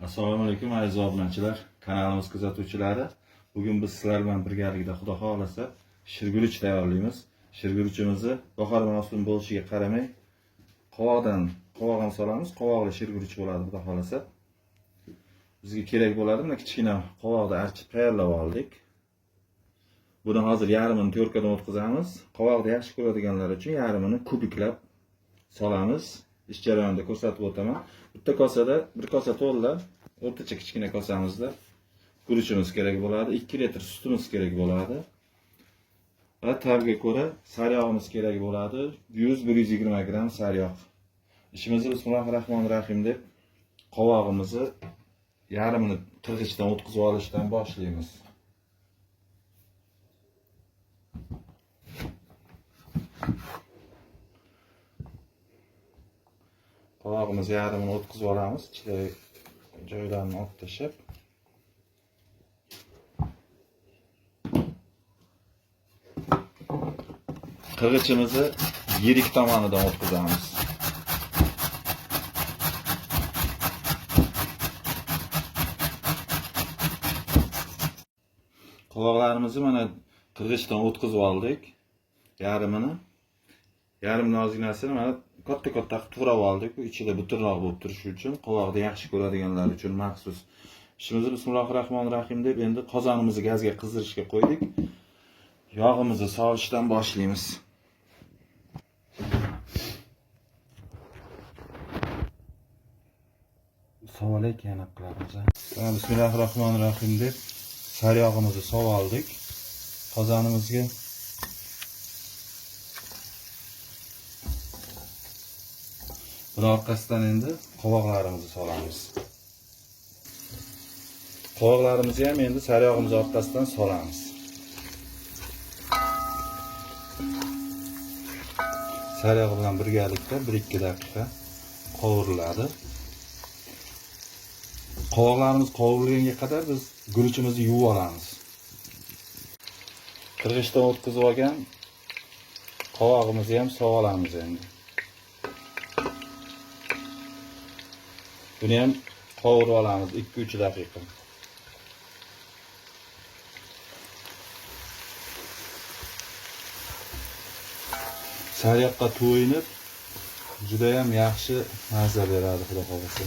Assalomu alaykum aziz obunachilar, kanalimiz kuzatuvchilari. Bugun biz sizlar bilan birgalikda Xudo xolasa shirguruch tayyorlaymiz. Shirguruchimizni bahor mavsumi bo'lishiga qaramay qovoq ham solamiz. Qovoqli shirguruch bo'ladi Xudo xolasa. Bizga kerak bo'ladi, mana kichkina qovoqni archib tayyorlab oldik. Buni hozir yarmini to'rtkadan o'tkazamiz. Qovoqni yaxshi ko'radiganlar uchun yarmini kubiklab solamiz. Ish jarayonida ko'rsatib o'taman. Bitta kosada, bir kosa to'g'rilab, o'rtacha kichkina kosamizda guruchimiz kerak bo'ladi. 2 litr sutimiz kerak bo'ladi. Va tabga ko'ra saryog'imiz kerak bo'ladi. 100-120 gram sariyog'. Ishimizni bismillahirrohmanirrohim deb qovog'imizni yarmini qirg'ichdan o'tkazib olishdan boshlaymiz. Qovog'imiz yarmini o'tkazib olamiz. Ichidagi joylarni olib tashlab. Qirg'ichimizni yirik tomonidan o'tkazamiz. Qovoqlarimizni mana qirg'ichdan o'tkazib oldik. Yarmini ozginasini mana katta to'g'rab oldik. Bu ichida butunroq bo'lib turishi uchun, qovoqni yaxshi ko'radiganlar uchun maxsus. Ishimizni bismillahirrohmanirrohim deb endi qozonimizni gazga qizdirishga qo'ydik. Yog'imizni solishdan boshlaymiz. Sovalak yana qilamiz. Bismillahirrohmanirrohim deb saryog'imizni sovib oldik. Qozonimizga buni orqasidan endi qovoqlarimizni solamiz. Qovoqlarimizni ham endi saryog'imiz orqasidan solamiz. Saryog' bilan birgalikda 1-2 daqiqa qovuriladi. Qovoqlarimiz qovurilgunga qadar biz guruchimizni yuvib olamiz. Qirg'ichdan o'tkazib olgan qovog'imizni ham sovib olamiz endi. Buni ham qovurib olamiz 2-3 daqiqa. Sariyog'ga to'yinib, juda ham yaxshi mazza beradi xudo xolasa.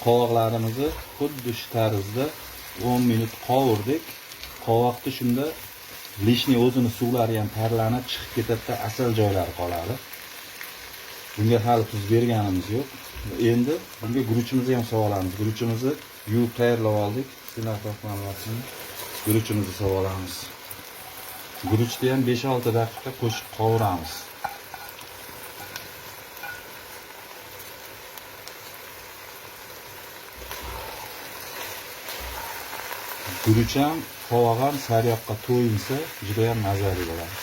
Qovoqlarimizni xuddi shu tarzda 10 minut qovurdik. Qovoqda shunda lishni o'zini suvlari ham tarlanib chiqib ketadi, asal joylari qoladi. Bunga hali tuz berganimiz yo'q. Endi bunga guruchimizni ham sovib olamiz. Guruchimizni yuvib tayyorlab oldik. Bismillahirrohmanirrohim. Guruchimizni sovib olamiz. Guruchni ham 5-6 daqiqa qo'shib qovuramiz. Guruch ham, qovoq ham sariyog'ga to'yinsa juda ham mazali bo'ladi.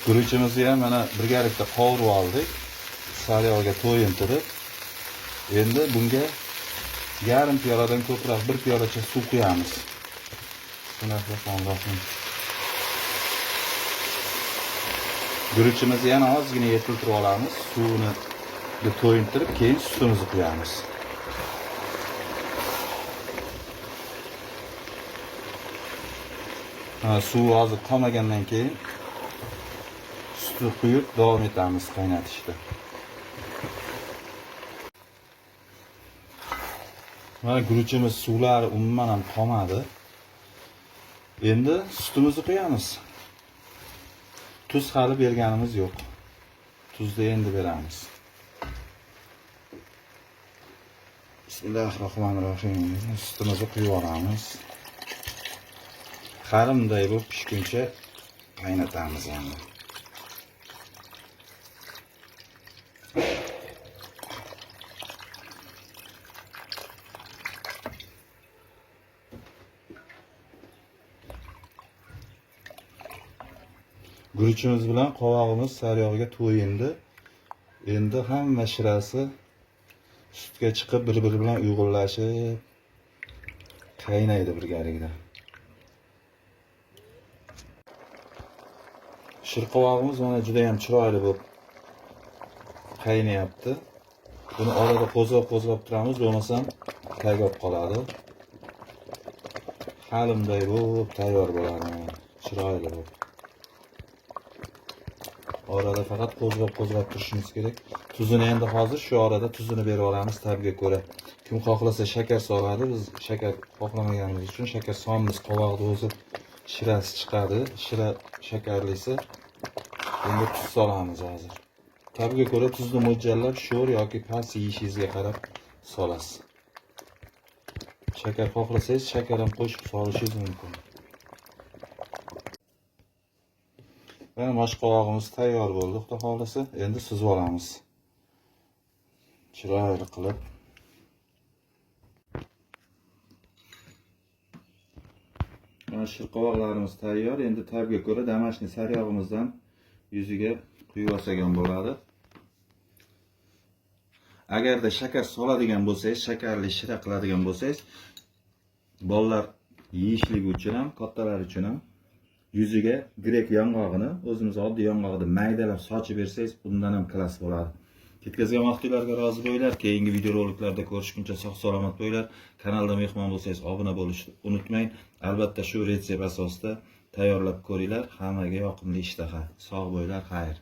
Guruchimizni ham mana birgalikda qovurib oldik. Sariyog'ga to'yintirib, endi bunga yarim piyoladan ko'proq 1 piyolacha suv quyamiz. Bismillahirrohmanirrohim. Guruchimizni yana ozgina yetiltirib olamiz. Suvini to'yintirib, keyin sutimizni quyamiz. Suv hozir qolmagandan keyin sutni quyib davom etamiz qaynatishda. Mana guruchimiz suvlari umuman ham qolmadi. Endi sutimizni quyamiz. Tuz hali berganimiz yo'q. Tuzni endi beramiz. Bismillahirrohmanirrohim. Sutimizni quyib olamiz. Qarimday bo'lib pishguncha qaynatamiz endi. Guruchimiz bilan qovog'imiz sariyog'iga to'yindi. Endi hamma shirasi sutga chiqib, bir-biri bilan uyg'unlashib qaynaydi birgalikda. Shirqovog'imiz mana juda ham chiroyli bo'lib qaynayapti. Buni orada qo'zg'ab turamiz, bo'lmasam tayyor qoladi. Halimday bo'lib tayyor bo'ladi. Chiroyli bo'lib. Orada faqat qo'zg'ab turishimiz kerak. Tuzini endi hozir shu orada tuzini berib olamiz tabga ko'ra. Kim xohlasa shakar soladi. Biz shakar xohlamaganimiz uchun shakar solamiz. Qovoqni o'zi shirasi chiqadi. Shira shakarlisi. Endi tuz solamiz hozir. Tabga ko'ra tuzni mo'ljallab sho'r yoki past yeyishingizga qarab solasiz. Shakar xohlasangiz shakar ham qo'shib solishingiz mumkin. Mana mashqovog'imiz tayyor bo'ldi, xudo xolasa. Endi suzib olamiz. Chiroyli qilib. Mana shirqovoqlarimiz tayyor. Endi tabga ko'ra damashni saryog'imizdan yuziga quyib olsak ham bo'ladi. Agarda shakar soladigan bo'lsangiz, shakarli shira qiladigan bo'lsangiz, bolalar yeyishligi uchun ham, kattalar uchun ham yuziga grek yong'og'ini, o'zimiz oddiy yong'og'ni maydalab sochib bersangiz, bundan ham klass bo'ladi. Ketkazgan vaqtingizga rozi bo'linglar. Keyingi videoroliklarda ko'rishguncha sog' salomat bo'linglar. Kanalda mehmon bo'lsangiz, obuna bo'lishni unutmang. Albatta shu retsept asosida tayyorlab ko'ringlar. Hammaga yoqimli ishtaha. Sog' bo'linglar, xayr.